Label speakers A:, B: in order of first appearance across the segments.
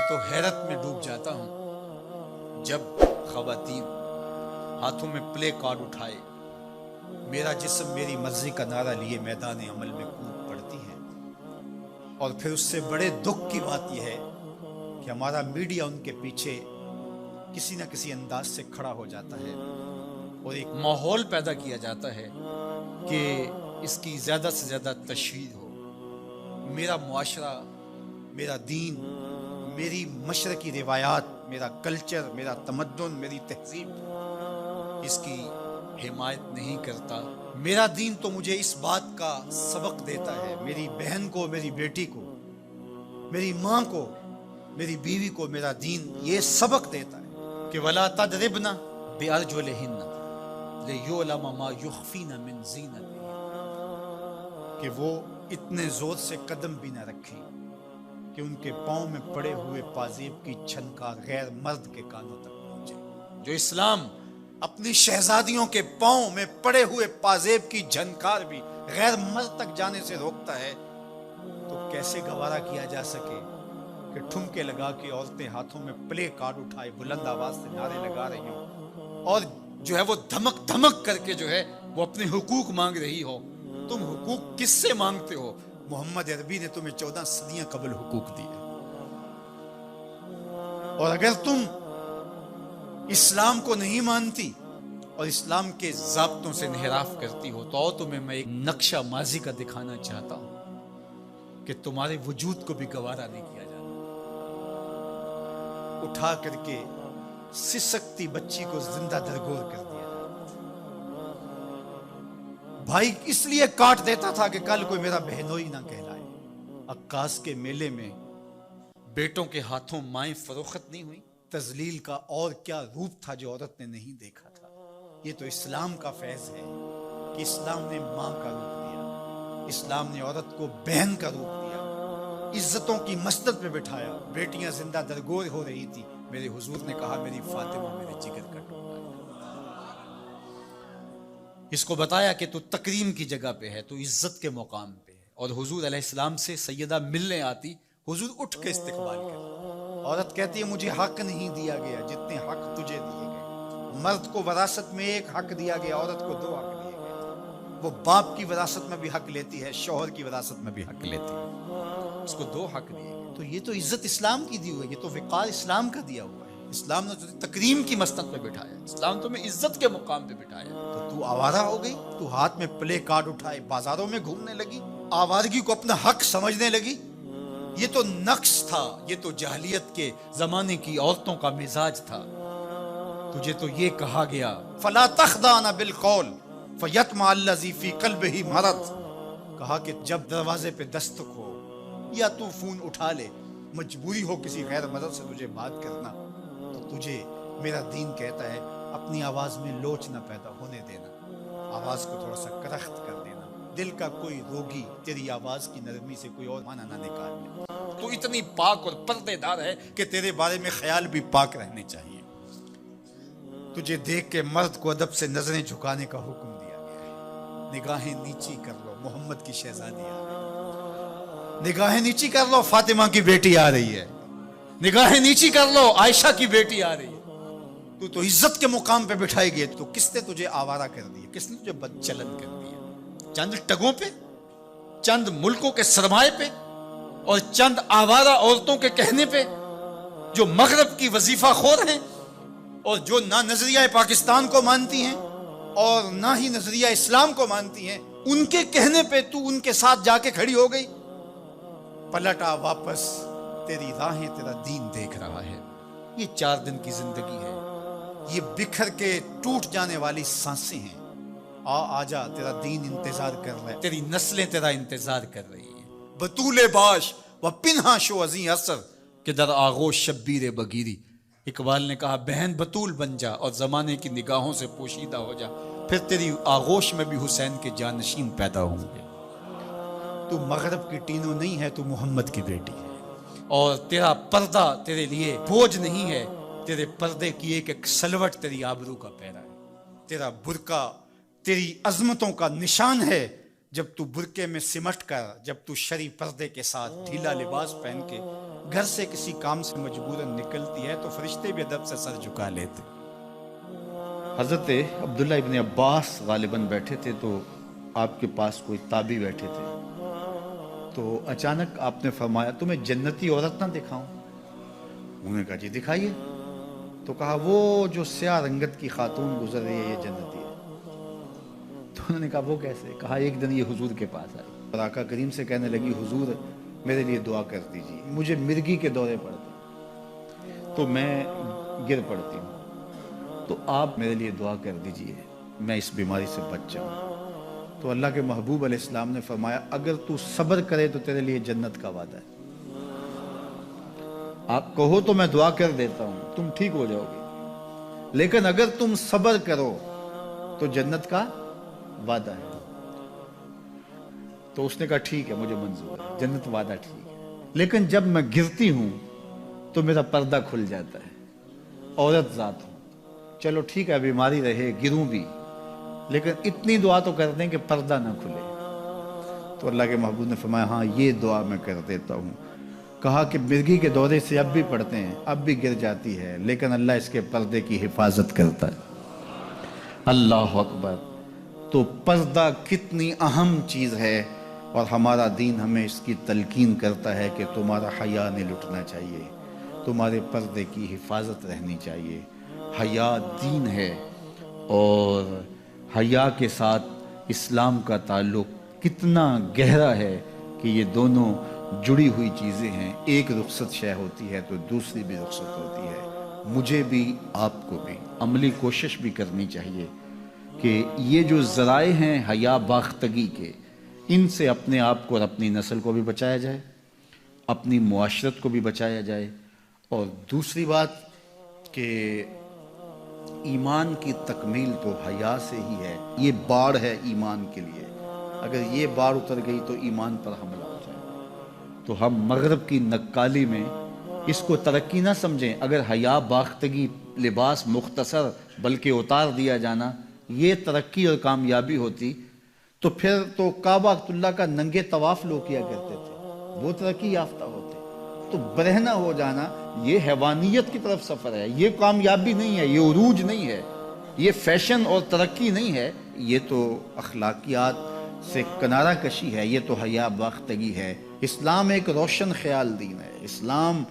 A: میں تو حیرت میں ڈوب جاتا ہوں جب خواتین ہاتھوں میں پلے کارڈ اٹھائے میرا جسم میری مرضی کا نعرہ لیے میدان عمل میں کود پڑتی ہیں، اور پھر اس سے بڑے دکھ کی بات یہ ہے کہ ہمارا میڈیا ان کے پیچھے کسی نہ کسی انداز سے کھڑا ہو جاتا ہے اور ایک ماحول پیدا کیا جاتا ہے کہ اس کی زیادہ سے زیادہ تشہیر ہو۔ میرا معاشرہ، میرا دین، میری مشرقی روایات، میرا کلچر، میرا تمدن، میری تہذیب اس کی حمایت نہیں کرتا۔ میرا دین تو مجھے اس بات کا سبق دیتا ہے، میری بہن کو، میری بیٹی کو، میری ماں کو، میری بیوی کو میرا دین یہ سبق دیتا ہے کہ وَلَا تَضْرِبْنَ بِأَرْجُلِهِنَّ لِيُعْلَمَ مَا يُخْفِينَ مِنْ زِينَتِهِنَّ، کہ وہ اتنے زور سے قدم بھی نہ رکھیں کہ ان کے پاؤں میں پڑے ہوئے پازیب کی چھنکار غیر مرد کے کانوں تک پہنچے۔ جو اسلام اپنی شہزادیوں کے پاؤں میں پڑے ہوئے پازیب کی جھنکار بھی غیر مرد تک جانے سے روکتا ہے، تو کیسے گوارا کیا جا سکے کہ ٹھمکے لگا کے عورتیں ہاتھوں میں پلے کارڈ اٹھائے بلند آواز سے نعرے لگا رہی ہوں اور جو ہے وہ دھمک دھمک کر کے جو ہے وہ اپنے حقوق مانگ رہی ہو۔ تم حقوق کس سے مانگتے ہو؟ محمد عربی نے تمہیں 14 صدیاں قبل حقوق دیے، اور اگر تم اسلام کو نہیں مانتی اور اسلام کے ضابطوں سے انحراف کرتی ہو تو تمہیں میں ایک نقشہ ماضی کا دکھانا چاہتا ہوں کہ تمہارے وجود کو بھی گوارا نہیں کیا جاتا۔ اٹھا کر کے سسکتی بچی کو زندہ درگور کر دیا جاتا۔ بھائی اس لیے کاٹ دیتا تھا کہ کل کوئی میرا بہنوئی نہ کہلائے۔ عکاس کے میلے میں بیٹوں کے ہاتھوں مائیں فروخت نہیں ہوئی؟ تذلیل کا اور کیا روپ تھا جو عورت نے نہیں دیکھا تھا؟ یہ تو اسلام کا فیض ہے کہ اسلام نے ماں کا روپ دیا، اسلام نے عورت کو بہن کا روپ دیا، عزتوں کی مسند پہ بٹھایا، بیٹیاں زندہ درگور ہو رہی تھی، میرے حضور نے کہا میری فاطمہ میرے جگر کا ٹکڑا ہے۔ اس کو بتایا کہ تو تکریم کی جگہ پہ ہے، تو عزت کے مقام پہ ہے، اور حضور علیہ السلام سے سیدہ ملنے آتی، حضور اٹھ کے استقبال کرتے۔ عورت کہتی ہے مجھے حق نہیں دیا گیا جتنے حق تجھے دیے گئے۔ مرد کو وراثت میں ایک حق دیا گیا، عورت کو 2 حق دیے گئے۔ وہ باپ کی وراثت میں بھی حق لیتی ہے، شوہر کی وراثت میں بھی حق لیتی ہے، اس کو 2 حق دیے گئے۔ تو یہ تو عزت اسلام کی دی ہوئی ہے، یہ تو وقار اسلام کا دیا ہوا ہے۔ اسلام نے تجھے تکریم کی مسند پہ بٹھایا، اسلام تمہیں عزت کے مقام پہ بٹھایا، تو آوارہ ہو گئی؟ تو ہاتھ میں پلے کارڈ اٹھائے بازاروں میں گھومنے لگی، آوارگی کو اپنا حق سمجھنے لگی؟ یہ تو نقص تھا، یہ تو جاہلیت کے زمانے کی عورتوں کا مزاج تھا۔ تجھے تو یہ کہا گیا فَلَا تَخْضَعْنَ بِالْقَوْلِ فَيَطْمَعَ الَّذِي فِي قَلْبِهِ مَرَضٌ، کہا کہ جب دروازے پہ دستک ہو یا تو فون اٹھا لے، مجبوری ہو کسی غیر مرد سے تجھے بات کرنا، تو تجھے میرا دین کہتا ہے اپنی آواز میں لوچ نہ پیدا ہونے دینا، آواز کو تھوڑا سا کرخت کر دینا، دل کا کوئی روگی تیری آواز کی نرمی سے کوئی اور معنی نہ نکال لے۔ تو اتنی پاک اور پردے دار ہے کہ تیرے بارے میں خیال بھی پاک رہنے چاہیے۔ تجھے دیکھ کے مرد کو ادب سے نظریں جھکانے کا حکم دیا گیا ہے۔ نگاہیں نیچی کر لو، محمد کی شہزادی آ رہی ہے۔ نگاہیں نیچی کر لو، فاطمہ کی بیٹی آ رہی ہے۔ نگاہیں نیچی کر لو، عائشہ کی بیٹی آ رہی ہے۔ تو عزت کے مقام پہ بٹھائی گئی، تو کس نے تجھے آوارہ کر دیا؟ کس نے تجھے بدچلن کر دیا؟ چند ٹگوں پہ، چند ملکوں کے سرمائے پہ، اور چند آوارہ عورتوں کے کہنے پہ جو مغرب کی وظیفہ خور ہیں اور جو نہ نظریہ پاکستان کو مانتی ہیں اور نہ ہی نظریہ اسلام کو مانتی ہیں، ان کے کہنے پہ تو ان کے ساتھ جا کے کھڑی ہو گئی؟ پلٹا واپس، تیری راہیں تیرا دین دیکھ رہا ہے۔ یہ 4 دن کی زندگی ہے، یہ بکھر کے ٹوٹ جانے والی سانسیں ہیں۔ آجا، تیرا دین انتظار کر رہا ہے، تیری نسلیں تیرا انتظار کر رہی ہیں۔ بطول باش و پنہا شو ازیں اثر کہ در آغوش شبیر بگیری۔ اقبال نے کہا بہن بطول بن جا اور زمانے کی نگاہوں سے پوشیدہ ہو جا، پھر تیری آغوش میں بھی حسین کے جانشین پیدا ہوں گے۔ تو مغرب کی ٹینو نہیں ہے، تو محمد کی بیٹی ہے، اور تیرا پردہ تیرے لیے بوجھ نہیں ہے، تیرے پردے کی ایک سلوٹ تیری آبرو کا پیرا ہے۔ تیرا برقع تیری عظمتوں کا نشان ہے۔ جب تو برقعے میں سمٹ کر، جب تو شرعی پردے کے ساتھ ڈھیلا لباس پہن کے گھر سے کسی کام سے مجبوراً نکلتی ہے تو فرشتے بھی ادب سے سر جھکا لیتے۔ حضرت عبداللہ ابن عباس غالباً بیٹھے تھے تو آپ کے پاس کوئی تابعی بیٹھے تھے، تو اچانک آپ نے فرمایا تمہیں جنتی عورت نہ دکھاؤں؟ انہوں نے کہا جی دکھائیے۔ تو کہا وہ جو سیاہ رنگت کی خاتون گزر رہی ہے یہ جنتی ہے۔ تو انہوں نے کہا وہ کیسے؟ کہا ایک دن یہ حضور کے پاس آئی اور آقا کریم سے کہنے لگی حضور میرے لیے دعا کر دیجیے، مجھے مرگی کے دورے پڑتے تو میں گر پڑتی ہوں، تو آپ میرے لیے دعا کر دیجیے میں اس بیماری سے بچ جاؤں۔ تو اللہ کے محبوب علیہ السلام نے فرمایا اگر تو صبر کرے تو تیرے لیے جنت کا وعدہ ہے، آپ کہو تو میں دعا کر دیتا ہوں تم ٹھیک ہو جاؤ گے، لیکن اگر تم صبر کرو تو جنت کا وعدہ ہے۔ تو اس نے کہا ٹھیک ہے مجھے منظور ہے، جنت وعدہ ٹھیک ہے، لیکن جب میں گرتی ہوں تو میرا پردہ کھل جاتا ہے، عورت ذات ہوں، چلو ٹھیک ہے بیماری رہے گروں بھی لیکن اتنی دعا تو کر دیں کہ پردہ نہ کھلے۔ تو اللہ کے محبوب نے فرمایا ہاں یہ دعا میں کر دیتا ہوں۔ کہا کہ مرگی کے دورے سے اب بھی پڑھتے ہیں، اب بھی گر جاتی ہے، لیکن اللہ اس کے پردے کی حفاظت کرتا ہے۔ اللہ اکبر۔ تو پردہ کتنی اہم چیز ہے، اور ہمارا دین ہمیں اس کی تلقین کرتا ہے کہ تمہارا حیا نہیں لٹنا چاہیے، تمہارے پردے کی حفاظت رہنی چاہیے۔ حیا دین ہے، اور حیا کے ساتھ اسلام کا تعلق کتنا گہرا ہے کہ یہ دونوں جڑی ہوئی چیزیں ہیں، ایک رخصت شے ہوتی ہے تو دوسری بھی رخصت ہوتی ہے۔ مجھے بھی آپ کو بھی عملی کوشش بھی کرنی چاہیے کہ یہ جو ذرائع ہیں حیا باختگی کے، ان سے اپنے آپ کو اور اپنی نسل کو بھی بچایا جائے، اپنی معاشرت کو بھی بچایا جائے۔ اور دوسری بات کہ ایمان کی تکمیل تو حیا سے ہی ہے، یہ باڑ ہے ایمان کے لیے، اگر یہ باڑ اتر گئی تو ایمان پر حملہ ہو جائے۔ تو ہم مغرب کی نکالی میں اس کو ترقی نہ سمجھیں، اگر حیا باختگی لباس مختصر بلکہ اتار دیا جانا یہ ترقی اور کامیابی ہوتی تو پھر تو کعبہ اللہ کا ننگے طواف لوگ کیا کرتے تھے، وہ ترقی یافتہ ہوتے۔ تو برہنہ ہو جانا یہ حیوانیت کی طرف سفر ہے، یہ کامیابی نہیں ہے، یہ عروج نہیں ہے، یہ فیشن اور ترقی نہیں ہے، یہ تو اخلاقیات سے کنارہ کشی ہے، یہ تو حیا باختگی ہے۔ اسلام ایک روشن خیال دین ہے، اسلام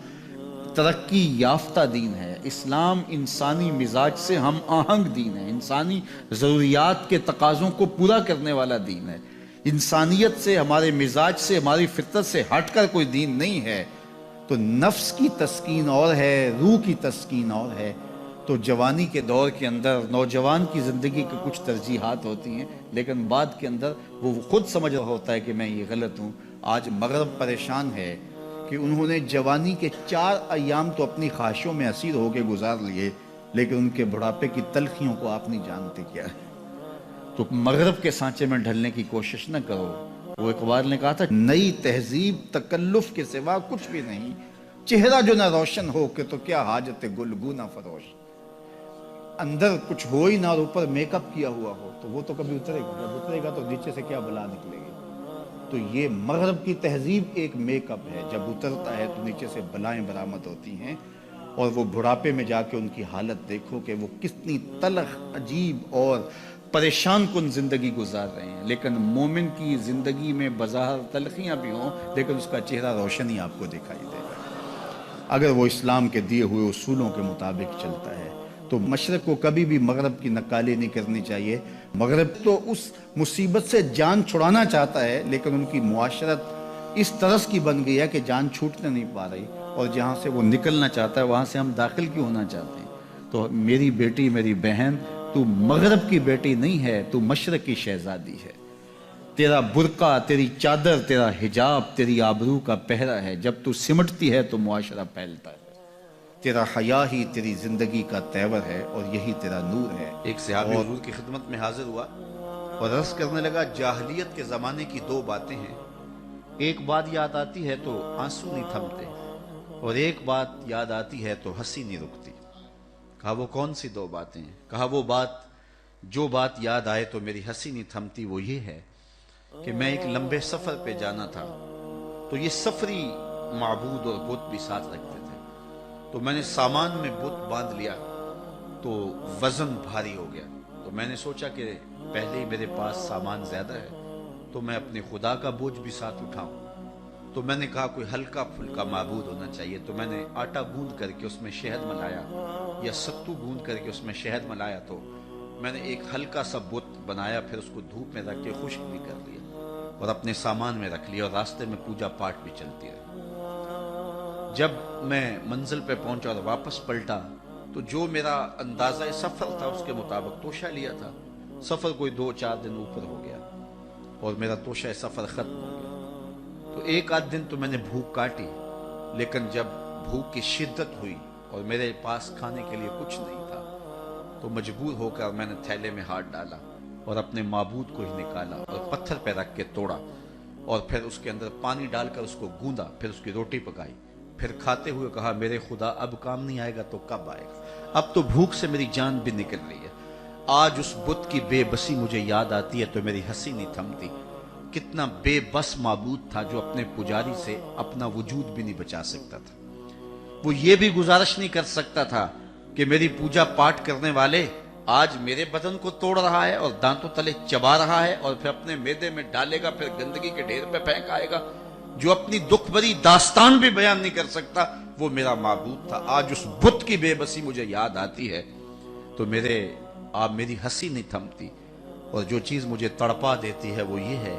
A: ترقی یافتہ دین ہے، اسلام انسانی مزاج سے ہم آہنگ دین ہے، انسانی ضروریات کے تقاضوں کو پورا کرنے والا دین ہے۔ انسانیت سے، ہمارے مزاج سے، ہماری فطرت سے ہٹ کر کوئی دین نہیں ہے۔ تو نفس کی تسکین اور ہے، روح کی تسکین اور ہے۔ تو جوانی کے دور کے اندر نوجوان کی زندگی کی کچھ ترجیحات ہوتی ہیں، لیکن بعد کے اندر وہ خود سمجھ رہا ہوتا ہے کہ میں یہ غلط ہوں۔ آج مغرب پریشان ہے کہ انہوں نے جوانی کے 4 ایام تو اپنی خواہشوں میں اسیر ہو کے گزار لیے، لیکن ان کے بڑھاپے کی تلخیوں کو آپ نہیں جانتے کیا ہے۔ تو مغرب کے سانچے میں ڈھلنے کی کوشش نہ کرو۔ وہ اقبال نے کہا تھا نئی تہذیب تکلف کے سوا کچھ بھی نہیں، چہرہ جو نہ روشن ہو کہ تو کیا حاجت گلگو نہ فروش۔ اندر کچھ ہو ہی نہ اور اوپر میک اپ کیا ہوا ہو تو وہ تو کبھی اترے گا، جب اترے گا تو نیچے سے کیا بلا نکلے گی۔ تو یہ مغرب کی تہذیب ایک میک اپ ہے، جب اترتا ہے تو نیچے سے بلائیں برآمد ہوتی ہیں، اور وہ بڑھاپے میں جا کے ان کی حالت دیکھو کہ وہ کتنی تلخ، عجیب اور پریشان کن زندگی گزار رہے ہیں۔ لیکن مومن کی زندگی میں بظاہر تلخیاں بھی ہوں لیکن اس کا چہرہ روشن ہی آپ کو دکھائی دے گا، اگر وہ اسلام کے دیے ہوئے اصولوں کے مطابق چلتا ہے۔ تو مشرق کو کبھی بھی مغرب کی نکالی نہیں کرنی چاہیے۔ مغرب تو اس مصیبت سے جان چھڑانا چاہتا ہے، لیکن ان کی معاشرت اس طرز کی بن گئی ہے کہ جان چھوٹنے نہیں پا رہی، اور جہاں سے وہ نکلنا چاہتا ہے وہاں سے ہم داخل کیوں ہونا چاہتے ہیں۔ تو میری بیٹی، میری بہن، تو مغرب کی بیٹی نہیں ہے، تو مشرق کی شہزادی ہے۔ تیرا برقع، تیری چادر، تیرا حجاب تیری آبرو کا پہرا ہے، جب تو سمٹتی ہے تو معاشرہ پھیلتا ہے۔ تیرا حیا ہی تیری زندگی کا تیور ہے، اور یہی تیرا نور ہے۔ ایک صحابی حضور کی خدمت میں حاضر ہوا اور عرض کرنے لگا جاہلیت کے زمانے کی 2 باتیں ہیں، ایک بات یاد آتی ہے تو آنسو نہیں تھمتے، اور ایک بات یاد آتی ہے تو ہنسی نہیں رکتی۔ کہا وہ کون سی 2 باتیں ہیں؟ کہا وہ بات، جو بات یاد آئے تو میری ہنسی نہیں تھمتی وہ یہ ہے کہ میں ایک لمبے سفر پہ جانا تھا، تو یہ سفری معبود اور بت بھی ساتھ رکھتے تھے، تو میں نے سامان میں بت باندھ لیا تو وزن بھاری ہو گیا، تو میں نے سوچا کہ پہلے ہی میرے پاس سامان زیادہ ہے تو میں اپنے خدا کا بوجھ بھی ساتھ اٹھاؤں، تو میں نے کہا کوئی ہلکا پھلکا معبود ہونا چاہیے، تو میں نے آٹا گوندھ کر کے اس میں شہد ملایا یا ستو گوندھ کر کے اس میں شہد ملایا، تو میں نے ایک ہلکا سا بت بنایا، پھر اس کو دھوپ میں رکھ کے خشک بھی کر لیا اور اپنے سامان میں رکھ لیا، اور راستے میں پوجا پاٹ بھی چلتی رہی۔ جب میں منزل پہ پہنچا اور واپس پلٹا تو جو میرا اندازہ سفر تھا اس کے مطابق توشہ لیا تھا، سفر کوئی 2-4 دن اوپر ہو گیا اور میرا توشہ سفر ختم ہو گیا، تو 1-8 دن تو میں نے بھوک کاٹی، لیکن جب بھوک کی شدت ہوئی اور میرے پاس کھانے کے لیے کچھ نہیں تھا تو مجبور ہو کر میں نے تھیلے میں ہاتھ ڈالا اور اپنے معبود کو ہی نکالا اور پتھر پہ رکھ کے توڑا، اور پھر اس کے اندر پانی ڈال کر اس کو گوندا، پھر اس کی روٹی پکائی، پھر کھاتے ہوئے کہا میرے خدا اب کام نہیں آئے گا تو کب آئے گا، اب تو بھوک سے میری جان بھی نکل رہی ہے، آج اس بت کی بے بسی مجھے یاد آتی ہے تو میری ہنسی نہیں تھمتی، کتنا بے بس معبود تھا جو اپنے پجاری سے اپنا وجود بھی نہیں بچا سکتا تھا، وہ یہ بھی گزارش نہیں کر سکتا تھا کہ میری پوجا پاٹ کرنے والے آج میرے بدن کو توڑ رہا ہے اور دانتوں تلے چبا رہا ہے اور پھر اپنے میدے میں ڈالے گا، پھر گندگی کے ڈھیر پہ پھینک آئے گا، جو اپنی دکھ بھری داستان بھی بیان نہیں کر سکتا، وہ میرا معبود تھا، آج اس بت کی بے بسی مجھے یاد آتی ہے تو میری ہنسی نہیں تھمتی، اور جو چیز مجھے تڑپا دیتی ہے وہ یہ ہے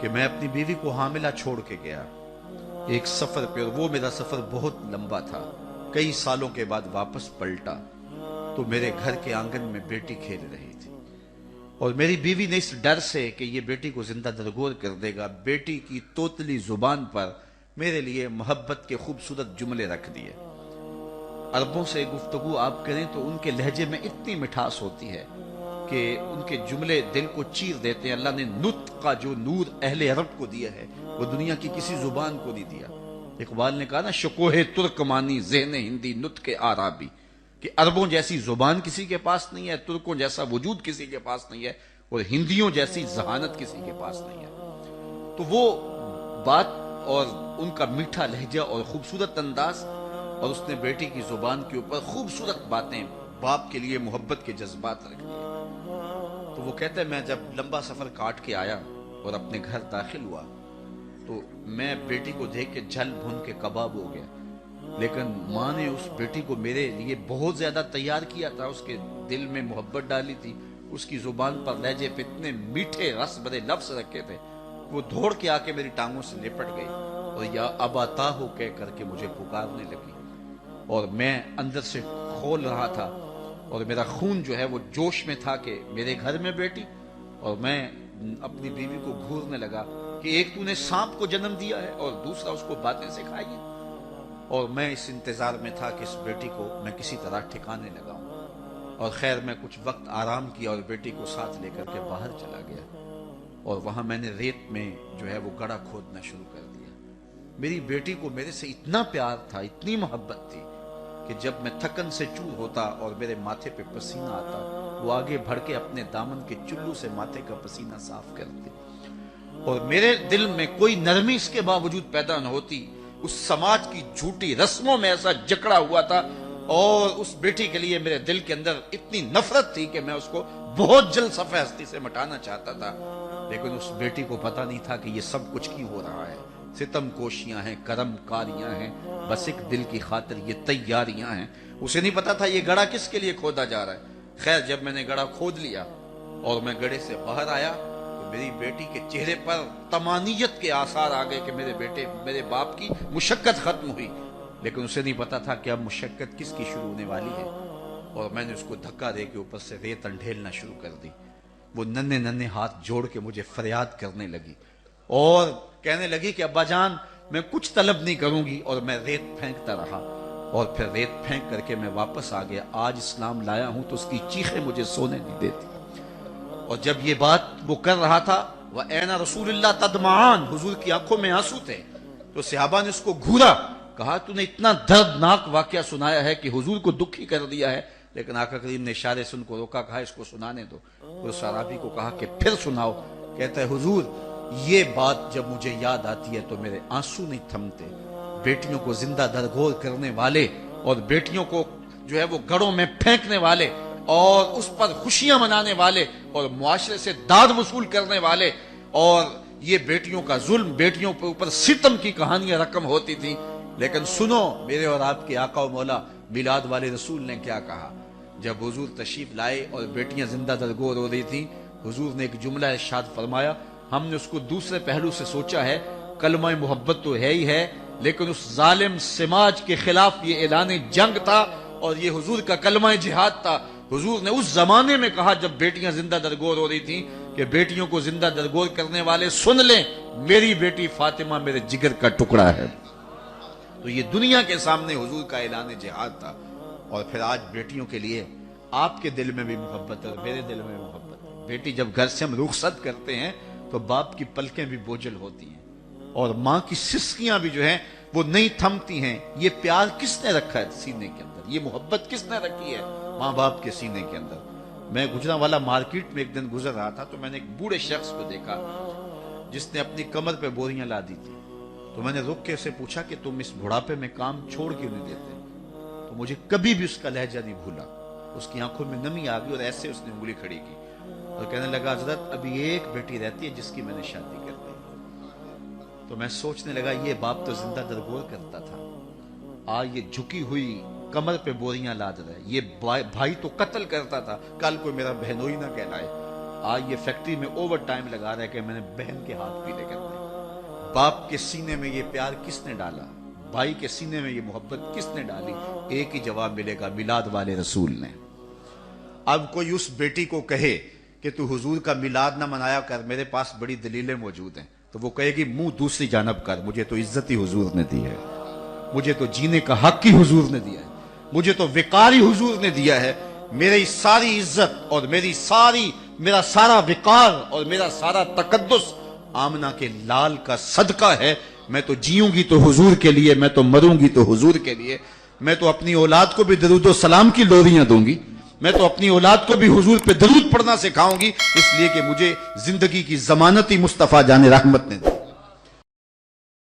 A: کہ میں اپنی بیوی کو حاملہ چھوڑ کے گیا ایک سفر پہ، اور وہ میرا سفر بہت لمبا تھا، کئی سالوں کے بعد واپس پلٹا تو میرے گھر کے آنگن میں بیٹی کھیل رہی تھی، اور میری بیوی نے اس ڈر سے کہ یہ بیٹی کو زندہ درگور کر دے گا بیٹی کی توتلی زبان پر میرے لیے محبت کے خوبصورت جملے رکھ دیے۔ عربوں سے گفتگو آپ کریں تو ان کے لہجے میں اتنی مٹھاس ہوتی ہے کہ ان کے جملے دل کو چیر دیتے ہیں، اللہ نے نطق کا جو نور اہل عرب کو دیا ہے وہ دنیا کی کسی زبان کو نہیں دیا۔ اقبال نے کہا نا شکوہ ترکمانی ذہن ہندی نطق عربی، کہ عربوں جیسی زبان کسی کے پاس نہیں ہے، ترکوں جیسا وجود کسی کے پاس نہیں ہے، اور ہندیوں جیسی ذہانت کسی کے پاس نہیں ہے، تو وہ بات اور ان کا میٹھا لہجہ اور خوبصورت انداز، اور اس نے بیٹی کی زبان کے اوپر خوبصورت باتیں، باپ کے لیے محبت کے جذبات رکھ دیے۔ تو وہ کہتے ہیں میں جب لمبا سفر کاٹ کے آیا اور اپنے گھر داخل ہوا تو میں بیٹی کو دیکھ کے جھل بھن کے کباب ہو گیا، لیکن ماں نے اس بیٹی کو میرے لیے بہت زیادہ تیار کیا تھا، اس کے دل میں محبت ڈالی تھی، اس کی زبان پر لہجے پہ اتنے میٹھے رس بھرے لفظ رکھے تھے، وہ دوڑ کے آ کے میری ٹانگوں سے لپٹ گئی اور یا ابا ہو کہہ کر کے مجھے پکارنے لگی، اور میں اندر سے کھول رہا تھا اور میرا خون جو ہے وہ جوش میں تھا کہ میرے گھر میں بیٹی، اور میں اپنی بیوی کو گھورنے لگا کہ ایک تو نے سانپ کو جنم دیا ہے اور دوسرا اس کو باتیں سکھائی ہیں، اور میں اس انتظار میں تھا کہ اس بیٹی کو میں کسی طرح ٹھکانے لگاؤں، اور خیر میں کچھ وقت آرام کیا اور بیٹی کو ساتھ لے کر کے باہر چلا گیا، اور وہاں میں نے ریت میں جو ہے وہ گڑھا کھودنا شروع کر دیا۔ میری بیٹی کو میرے سے اتنا پیار تھا، اتنی محبت تھی کہ جب میں تھکن سے چور ہوتا اور میرے ماتھے پہ پسینہ آتا وہ آگے بڑھ کے اپنے دامن کے چلو سے ماتھے کا پسینہ صاف کرتی، اور میرے دل میں کوئی نرمی اس کے باوجود پیدا نہ ہوتی، اس سماج کی جھوٹی رسموں میں ایسا جکڑا ہوا تھا، اور اس بیٹی کے لیے میرے دل کے اندر اتنی نفرت تھی کہ میں اس کو بہت جلد صفحہ ہستی سے مٹانا چاہتا تھا، لیکن اس بیٹی کو پتا نہیں تھا کہ یہ سب کچھ کیوں ہو رہا ہے، ستم کوشیاں ہیں، کرم کاریاں ہیں، بس ایک دل کی خاطر یہ تیاریاں ہیں، اسے نہیں پتا تھا یہ گڑھا کس کے لیے کھودا جا رہا ہے۔ خیر جب میں نے گڑھا کھود لیا اور میں گڑھے سے باہر آیا تو میری بیٹی کے چہرے پر طمانیت کے آثار آ گئے کہ میرے باپ کی مشقت ختم ہوئی، لیکن اسے نہیں پتا تھا کہ اب مشقت کس کی شروع ہونے والی ہے، اور میں نے اس کو دھکا دے کے اوپر سے ریت انڈھیلنا شروع کر دی۔ وہ ننھے ہاتھ جوڑ کے مجھے فریاد کرنے لگی اور کہنے لگی کہ ابا جان میں کچھ طلب نہیں کروں گی، اور میں ریت پھینکتا رہا، اور پھر ریت پھینک کر کے میں واپس آ گیا۔ آج اسلام لایا ہوں تو اس کی چیخیں مجھے سونے نہیں دیتی، اور جب یہ بات وہ کر رہا تھا وَأَيْنَ رَسُولِ اللَّهِ تَدْمَعَانِ، حضور کی آنکھوں میں آنسو تھے، تو صحابہ نے اس کو گھورا، کہا تو نے اتنا دردناک واقعہ سنایا ہے کہ حضور کو دکھی کر دیا ہے، لیکن آقا کریم نے اشارے سے ان کو روکا، کہا اس کو سنانے دو، تو صحابی کو کہا کہ پھر سناؤ، کہتا ہے حضور یہ بات جب مجھے یاد آتی ہے تو میرے آنسو نہیں تھمتے، بیٹیوں کو زندہ درگور کرنے والے اور بیٹیوں کو جو ہے وہ گڑھوں میں پھینکنے والے اور اس پر خوشیاں منانے والے اور معاشرے سے داد وصول کرنے والے اور یہ بیٹیوں کا ظلم، بیٹیوں کے اوپر ستم کی کہانیاں رقم ہوتی تھی. لیکن سنو میرے اور آپ کے آقا و مولا میلاد والے رسول نے کیا کہا. جب حضور تشریف لائے اور بیٹیاں زندہ درگور ہو رہی تھیں، حضور نے ایک جملہ ارشاد فرمایا. ہم نے اس کو دوسرے پہلو سے سوچا ہے، کلمہ محبت تو ہے ہی ہے، لیکن اس ظالم سماج کے خلاف یہ اعلان جنگ تھا اور یہ حضور کا کلمہ جہاد تھا. حضور نے اس زمانے میں کہا جب بیٹیاں زندہ درگور ہو رہی تھیں کہ بیٹیوں کو زندہ درگور کرنے والے سن لیں، میری بیٹی فاطمہ میرے جگر کا ٹکڑا ہے. تو یہ دنیا کے سامنے حضور کا اعلان جہاد تھا. اور پھر آج بیٹیوں کے لیے آپ کے دل میں بھی محبت ہے اور میرے دل میں بھی محبت ہے. بیٹی جب گھر سے ہم رخصت کرتے ہیں تو باپ کی پلکیں بھی بوجھل ہوتی ہیں اور ماں کی سسکیاں بھی جو ہیں وہ نہیں تھمتی ہیں. یہ پیار کس نے رکھا ہے سینے کے اندر؟ یہ محبت کس نے رکھی ہے ماں باپ کے سینے کے اندر؟ میں گجرانوالہ مارکیٹ میں ایک دن گزر رہا تھا تو میں نے ایک بوڑھے شخص کو دیکھا جس نے اپنی کمر پہ بوریاں لا دی تھی. تو میں نے رک کے اسے پوچھا کہ تم اس بڑھاپے میں کام چھوڑ کیوں نہیں دیتے؟ تو مجھے کبھی بھی اس کا لہجہ نہیں بھولا. اس کی آنکھوں میں نمی آ گئی اور ایسے اس نے انگلی کھڑی کی اور کہنے لگا حضرت ابھی ایک بیٹی رہتی ہے جس کی میں نے شادی کر دی. تو میں سوچنے لگا یہ باپ تو زندہ درگور کرتا تھا، آج یہ جھکی ہوئی کمر پہ بوریاں لاد رہا ہے. یہ بھائی تو قتل کرتا تھا، کل کوئی میرا بہنوئی نہ کہلائے. آج یہ فیکٹری میں اوور ٹائم لگا رہا ہے کہ میں نے بہن کے ہاتھ پیلے کرنے. باپ کے سینے میں یہ پیار کس نے ڈالا؟ بھائی کے سینے میں یہ محبت کس نے ڈالی؟ ایک ہی جواب ملے گا، میلاد والے رسول نے. اب کوئی اس بیٹی کو کہے کہ تو حضور کا میلاد نہ منایا کر، میرے پاس بڑی دلیلیں موجود ہیں، تو وہ کہے گی منہ دوسری جانب کر، مجھے تو عزت ہی حضور نے دی ہے، مجھے تو جینے کا حق ہی حضور نے دیا ہے، مجھے تو وقار ہی حضور نے دیا ہے. میری ساری عزت اور میرا سارا وقار اور میرا سارا تقدس آمنہ کے لال کا صدقہ ہے. میں تو جیوں گی تو حضور کے لیے، میں تو مروں گی تو حضور کے لیے. میں تو اپنی اولاد کو بھی درود و سلام کی لوریاں دوں گی، میں تو اپنی اولاد کو بھی حضور پہ درود پڑھنا سکھاؤں گی، اس لیے کہ مجھے زندگی کی ضمانت ہی مصطفیٰ جان رحمت نے دی.